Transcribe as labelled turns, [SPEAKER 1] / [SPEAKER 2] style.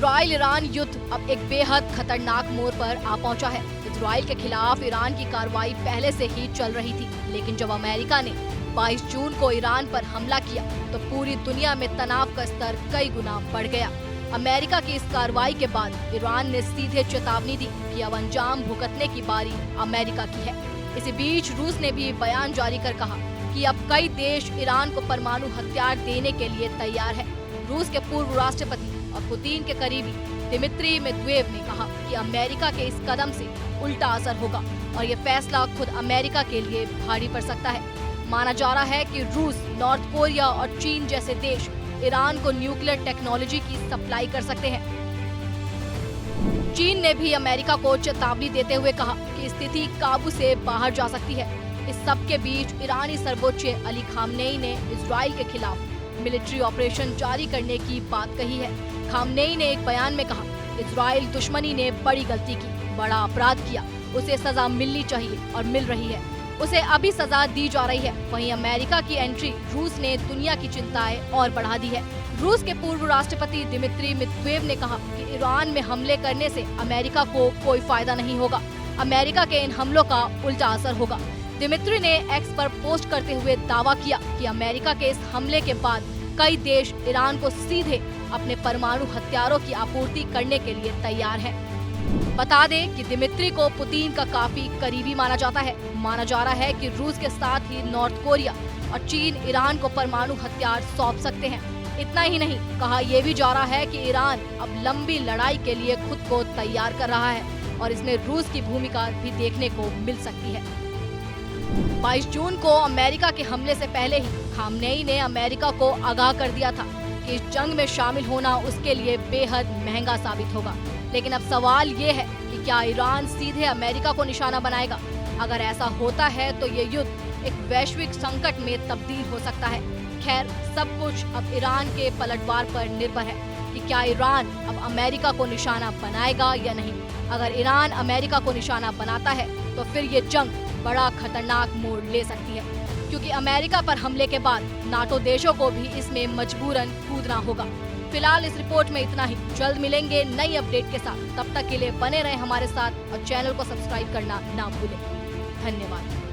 [SPEAKER 1] Israel Iran युद्ध अब एक बेहद खतरनाक मोड़ पर आ पहुंचा है। इजराइल के खिलाफ ईरान की कार्रवाई पहले से ही चल रही थी, लेकिन जब अमेरिका ने 22 जून को ईरान पर हमला किया तो पूरी दुनिया में तनाव का स्तर कई गुना बढ़ गया। अमेरिका की इस कार्रवाई के बाद ईरान ने सीधे चेतावनी दी कि अब अंजाम भुगतने की बारी अमेरिका की है। इसी बीच रूस ने भी बयान जारी कर कहा कि अब कई देश ईरान को परमाणु हथियार देने के लिए तैयार है। रूस के पूर्व राष्ट्रपति और पुतिन के करीबी दिमित्री मेदवेदेव ने कहा कि अमेरिका के इस कदम से उल्टा असर होगा और ये फैसला खुद अमेरिका के लिए भारी पड़ सकता है। माना जा रहा है कि रूस, नॉर्थ कोरिया और चीन जैसे देश ईरान को न्यूक्लियर टेक्नोलॉजी की सप्लाई कर सकते हैं। चीन ने भी अमेरिका को चेतावनी देते हुए कहा कि स्थिति काबू से बाहर जा सकती है। इस सब के बीच ईरानी सर्वोच्च अली खामनेई ने इजराइल के खिलाफ मिलिट्री ऑपरेशन जारी करने की बात कही है। खामनेई ने एक बयान में कहा, इजराइल दुश्मनी ने बड़ी गलती की, बड़ा अपराध किया, उसे सजा मिलनी चाहिए और मिल रही है, उसे अभी सजा दी जा रही है। वहीं अमेरिका की एंट्री रूस ने दुनिया की चिंताएं और बढ़ा दी है। रूस के पूर्व राष्ट्रपति दिमित्री मेदवेदेव ने कहा कि ईरान में हमले करने से अमेरिका को कोई फायदा नहीं होगा, अमेरिका के इन हमलों का उल्टा असर होगा। दिमित्री ने एक्स पर पोस्ट करते हुए दावा किया कि अमेरिका के इस हमले के बाद कई देश ईरान को सीधे अपने परमाणु हथियारों की आपूर्ति करने के लिए तैयार है। बता दें कि दिमित्री को पुतिन का काफी करीबी माना जाता है। माना जा रहा है कि रूस के साथ ही नॉर्थ कोरिया और चीन ईरान को परमाणु हथियार सौंप सकते हैं। इतना ही नहीं, कहा यह भी जा रहा है कि ईरान अब लंबी लड़ाई के लिए खुद को तैयार कर रहा है और इसमें रूस की भूमिका भी देखने को मिल सकती है। 22 जून को अमेरिका के हमले से पहले ही खामनेई ने अमेरिका को आगाह कर दिया था कि इस जंग में शामिल होना उसके लिए बेहद महंगा साबित होगा। लेकिन अब सवाल ये है कि क्या ईरान सीधे अमेरिका को निशाना बनाएगा? अगर ऐसा होता है तो ये युद्ध एक वैश्विक संकट में तब्दील हो सकता है। खैर, सब कुछ अब ईरान के पलटवार पर निर्भर है कि क्या ईरान अब अमेरिका को निशाना बनाएगा या नहीं। अगर ईरान अमेरिका को निशाना बनाता है तो फिर ये जंग बड़ा खतरनाक मोड़ ले सकती है, क्योंकि अमेरिका पर हमले के बाद नाटो देशों को भी इसमें मजबूरन कूदना होगा। फिलहाल इस रिपोर्ट में इतना ही। जल्द मिलेंगे नई अपडेट के साथ। तब तक के लिए बने रहें हमारे साथ और चैनल को सब्सक्राइब करना ना भूलें। धन्यवाद।